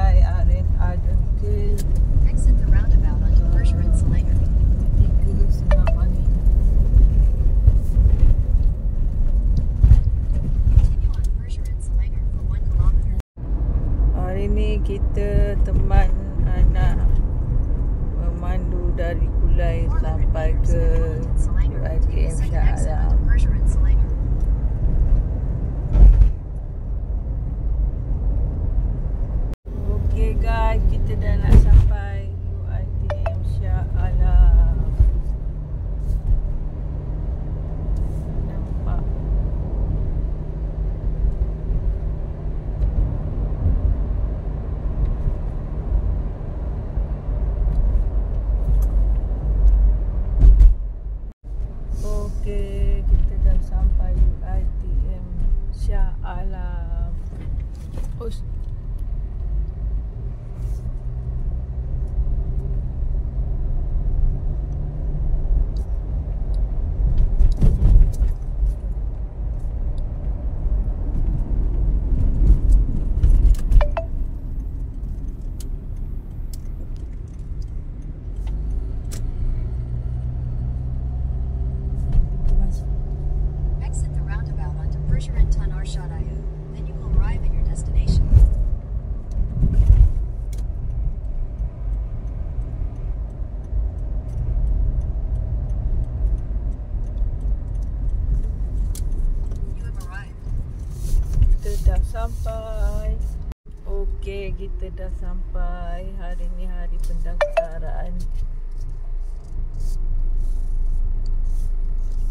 sampai aren Adengkil. Exit the roundabout onto Perseverance Selangor. 3:30 pagi. Continue on Perseverance Selangor for 1 kilometer. Hari ni kita teman anak memandu dari Kulai 400 sampai meters ke ahead onto Selangor. Take the UiTM second Shah exit Alam. onto Perseverance Selangor. Okay guys, kita dah nak sampai UiTM Shah Alam. Nampak. Okay, kita dah sampai UiTM Shah Alam. Exit the roundabout onto Perseverance Tan Arshadayu. Then you will arrive at your destination. You have arrived. Kita dah sampai. Okey, kita dah sampai. Hari ni hari pendaftaran.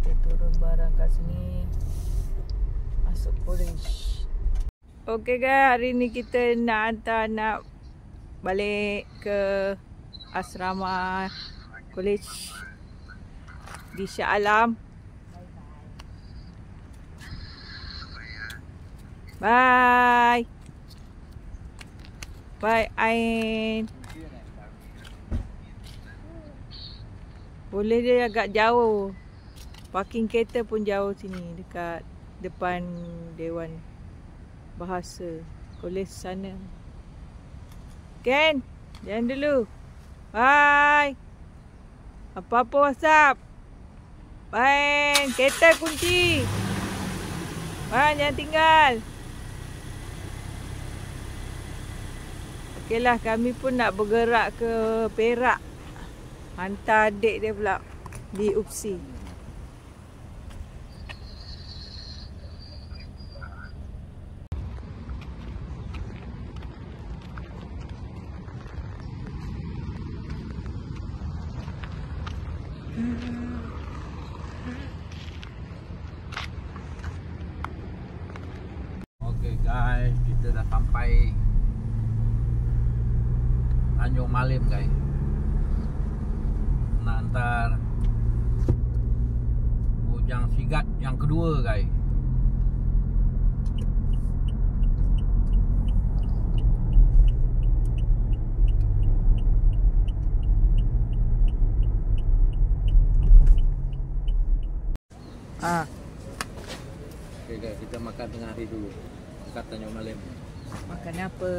Kita turun barang kat sini. Masuk polis. Okey guys, hari ni kita nak hantar nak balik ke asrama kolej di Shah Alam. Bye. Bye Ain. Boleh dia agak jauh. Parking kereta pun jauh sini dekat depan Dewan Bahasa kolej sana. Ken, jangan dulu. Bye. Apa-apa WhatsApp. Bye. Kereta kunci. Bye, jangan tinggal. Okeylah, kami pun nak bergerak ke Perak. Hantar adik dia pula di UPSI. Okay guys, kita dah sampai Tanjung Malim guys. Nak hantar Bujang Sigat yang kedua guys. Okay guys, kita makan tengah hari dulu dekat Tanjung Malim. Makan apa?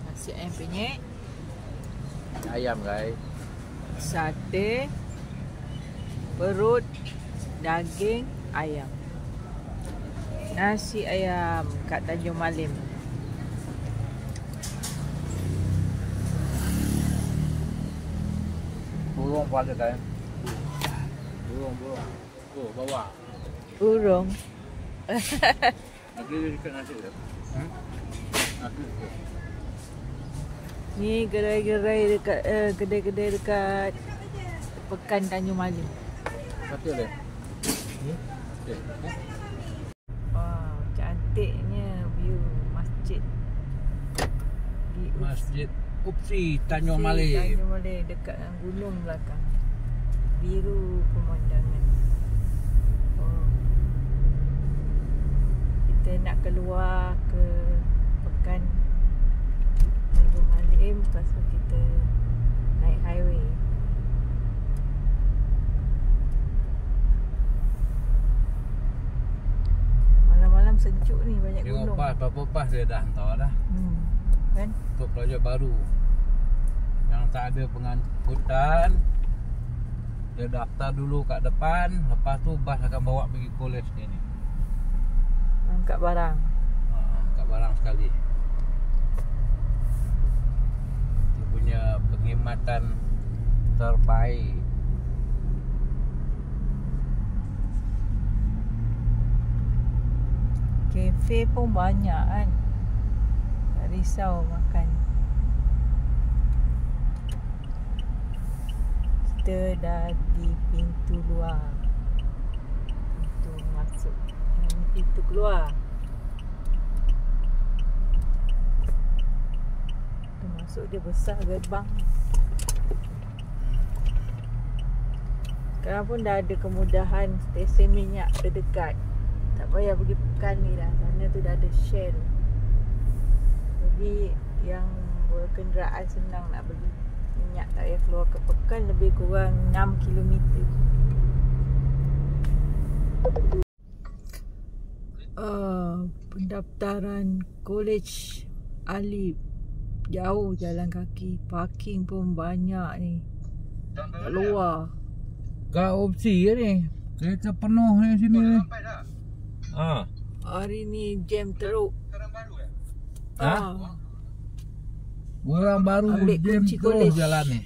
Nasi ayam penyet, Ayam guys. sate, perut, daging, ayam. Nasi ayam kat Tanjung Malim. Burung pun ada guys. Burung. Oh, bawa. Burung. Ada dekat nasi tu. Nasi tu. Ni gerai-gerai dekat kedai-kedai dekat Pekan Tanjung Malim. Satu dia. Wow, cantiknya view masjid. Di Masjid UPSI Tanjung UPSI Malim. Tanjung Malim dekat dengan gunung belakang. Biru pemandangan. Oh. Kita nak keluar ke Pekan Tanjung Malim, lepas tu kita naik highway. Malam-malam sejuk ni, banyak Tengok gunung. pas, berapa pas dia dah hantar dah. Kan? untuk pelajar baru yang tak ada pengangkutan. Dia daftar dulu kat depan, lepas tu bas akan bawa pergi kolej dia ni. Angkat barang. Angkat barang sekali. Dia punya penghematan terbaik. Kafe pun banyak kan. Tak risau makan. Kita dah di pintu luar. Pintu masuk. Yang pintu keluar. Pintu masuk dia besar gerbang. Sekarang pun dah ada kemudahan stesen minyak terdekat. Tak payah pergi pekan ni dah. Sana tu dah ada Shell. Jadi yang berkenderaan senang nak beli minyak, tak payah keluar ke pekan. Lebih kurang 6 km. Pendaftaran Kolej Alif. Jauh jalan kaki. Parking pun banyak ni. Kat luar. Kat opsi ke ni? Kereta penuh ni sini ni. Hari ni jam teruk. Orang baru Ambil jam kunci terus kolej. jalan ni.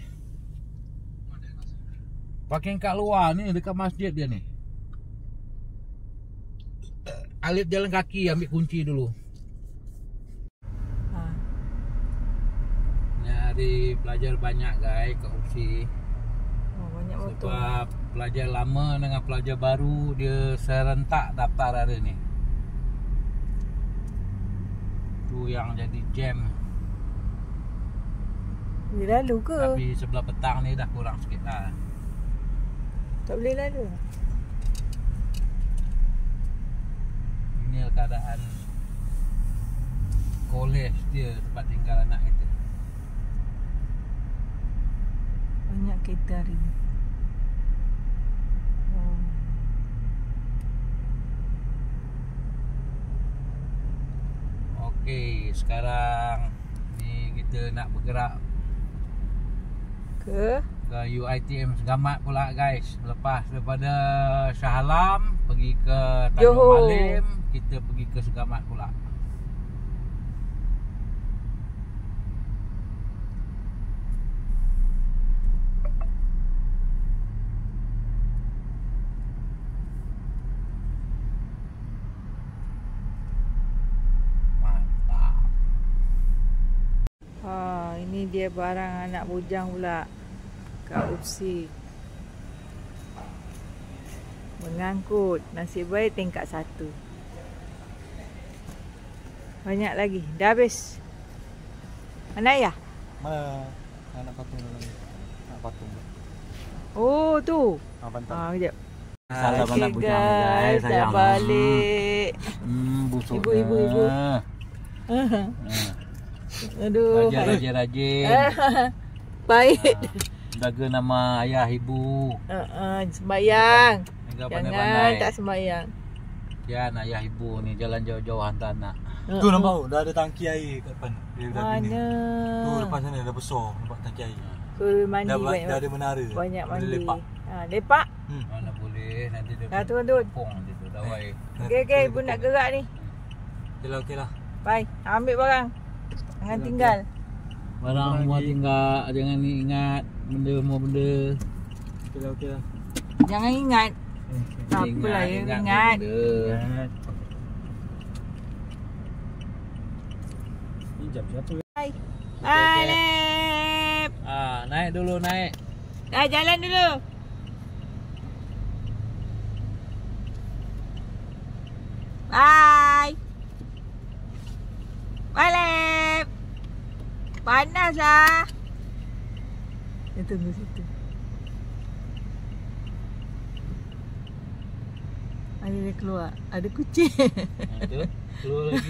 Parking kat luar ni, dekat masjid dia ni. Alif jalan kaki, ambil kunci dulu. Nyari pelajar banyak guys kat opsi. Banyak motor. Sebab pelajar lama dengan pelajar baru dia serentak daftar hari ni. Tu yang jadi jam. Boleh lalu ke? Tapi sebelah petang ni dah kurang sikit lah. Tak boleh lalu. Ini keadaan kolej dia, tempat tinggal anak kita. Banyak kereta hari ni. Okey, sekarang ni kita nak bergerak Ke? ke UiTM Segamat pula guys. Lepas daripada Shah Alam pergi ke Tanjung Johor. Malim, kita pergi ke Segamat pula. Mantap. Ini dia barang anak bujang pula. Kat UPSI. Mengangkut. Nasib baik tingkat 1. Banyak lagi. Dah habis. Mana ayah? Mana anak patung dalam? Anak patung. Oh tu. Pantang. Kejap. Salam Okay, anak bujang ni, guys, dah sayang. balik. Busuk Ibu. Aduh. Rajin. Baik. Jaga nama ayah ibu. Sembayang. Jangan Jangan pandai-pandai. tak sembayang. Kian ayah ibu ni jalan jauh-jauh hantar anak. Tu nampak tu, dah ada tangki air kat depan. Dia dah bina. Mana? Tu depan sana dah besar, nampak tangki air. Suruh mandi Dah, banyak. dah ada menara. Banyak Boleh mandi. lepak. Lepak. Mana boleh nanti dia Dah turun. pong je tu dawai. Okey, ibu nak gerak ni. Okey lah. Bye. Ambil barang. Jangan tinggal. Barang semua tinggal, jangan ingat benda. Okey lah. Jangan ingat. Apalah yang ingat. Benda. Ni jam siapa? Bye. Okey. Bye, Lep. Naik dulu naik. Dah jalan dulu. Bye. Bye, Lep. Panas lah. Dia tunggu situ. Ada dia keluar. Ada kucing. Tu keluar lagi.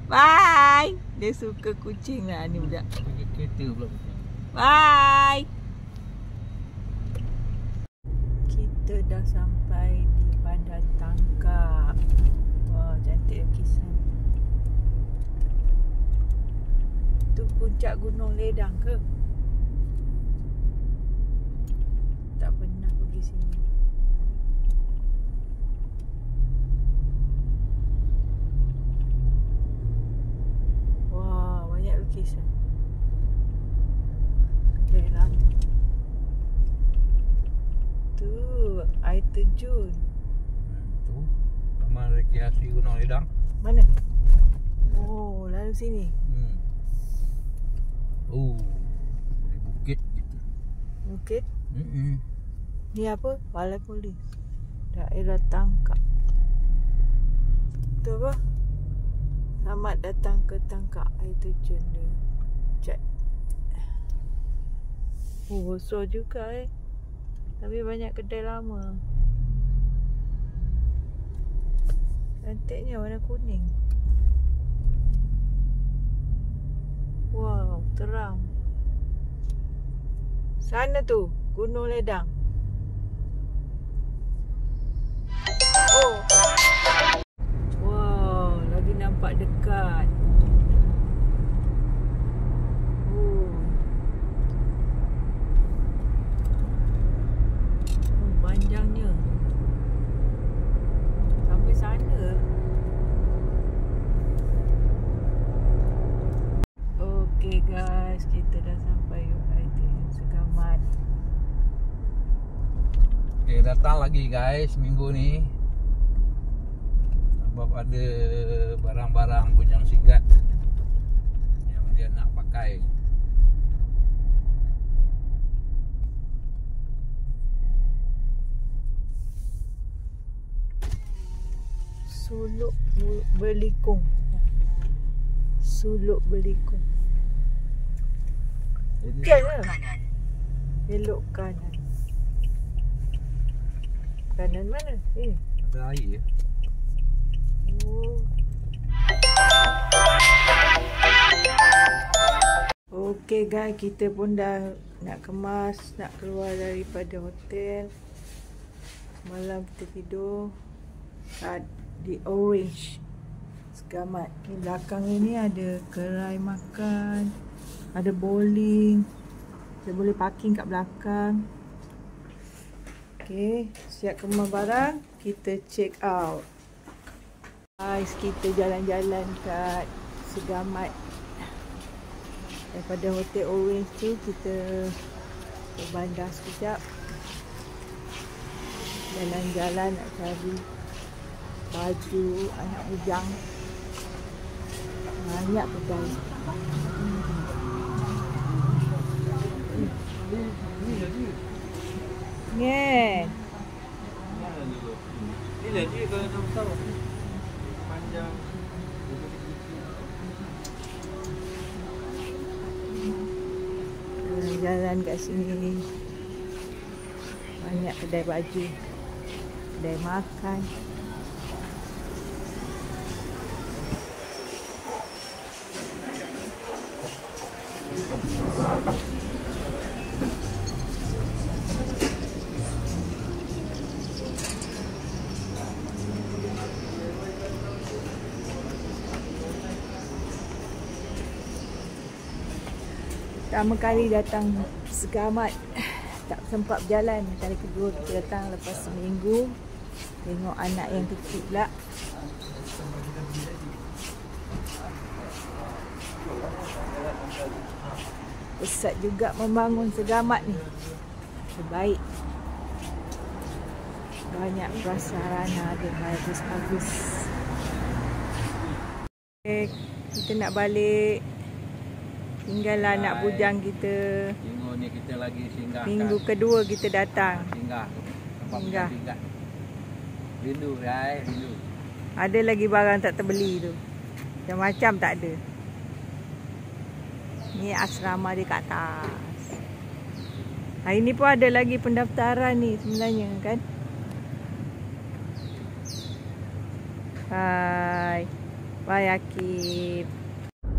Bye. Dia suka kucing lah ni budak. Pergi kereta pula. Bye. Kita dah sampai di Bandar Tangkap. Wah, cantik lukisan. Itu puncak Gunung Ledang ke? Tak pernah pergi sini. Wah, banyak lukisan. Kedai lama. Tu air terjun. Tu Taman Rekreasi Gunung Ledang. Mana? Oh, lalu sini. Oh, di bukit gitu. Bukit. Hmm. Ni apa? Balai Polis. Daerah Tangkak. Tu apa? Selamat datang ke Tangkak air terjun dia. Cat. Oh, besar juga Tapi banyak kedai lama. Cantiknya warna kuning. Wow, terang. Sana tu, Gunung Ledang. Oh. Wow, lagi nampak dekat. Panjangnya sampai sana. Okay guys, kita dah sampai UiTM Segamat. Okay, datang lagi guys minggu ni. Sebab ada barang-barang bujang sigat yang dia nak pakai. Suluk Belikung. Suluk Belikung. Bukan lah. Belok kanan. Kanan mana? Ada air. Oh. Okay guys, kita pun dah nak kemas, nak keluar daripada hotel. Semalam kita tidur di Orange Segamat. Di belakang ini ada gerai makan, ada bowling. Kita boleh parking kat belakang. Okay, siap kemas barang, kita check out. Guys, kita jalan-jalan kat Segamat. Daripada hotel Orange tu kita ke bandar sekejap. Jalan-jalan nak cari baju anak bujang. Banyak kedai. Ngen. Ni lagi kalau nak tahu panjang. Jalan kat sini. Banyak kedai baju, kedai makan. Pertama kali datang Segamat, tak sempat berjalan. Kali kedua kita datang lepas seminggu. Tengok anak yang kecil pula. Pesat juga membangun Segamat ni. Terbaik. Banyak prasarana dia bagus-bagus. Okay, kita nak balik. Tinggallah anak bujang kita. Minggu ni kita lagi singgah. Minggu kedua kita datang. Singgah. Singgah. Rindu guys, rindu. Ada lagi barang tak terbeli tu. Macam-macam tak ada. Ni asrama di kat atas. Hari ni pun ada lagi pendaftaran ni sebenarnya kan. Bye. Bye Akib.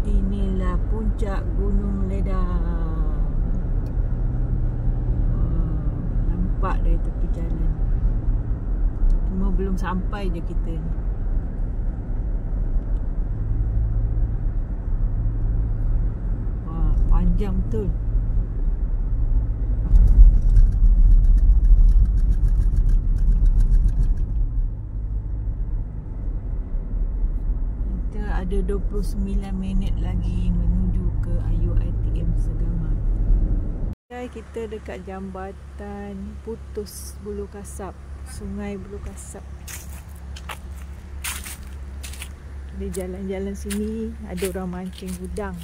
Inilah puncak Gunung Ledang. Nampak dari tepi jalan. Cuma belum sampai je kita ni. Panjang betul. Kita ada 29 minit lagi menuju ke IUiTM Segamat. Kita dekat jambatan putus Bulu Kasap, Sungai Bulu Kasap. Di jalan-jalan sini ada orang mancing udang.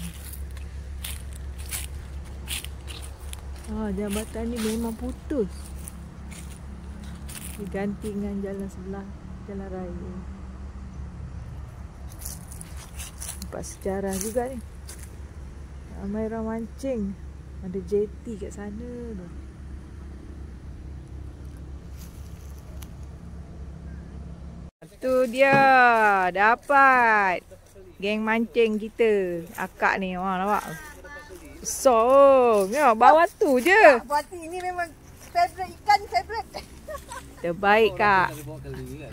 Jambatan ni memang putus. Diganti dengan jalan sebelah, jalan raya. Nampak sejarah juga ni. Ramai orang mancing. Ada jeti kat sana tu. Tu dia, dapat geng mancing kita. Akak ni, wah nampak. Besar. Ya, bawah tu je. Buat ini memang favorite ikan favorite. Terbaik kak. Bawa kali kan.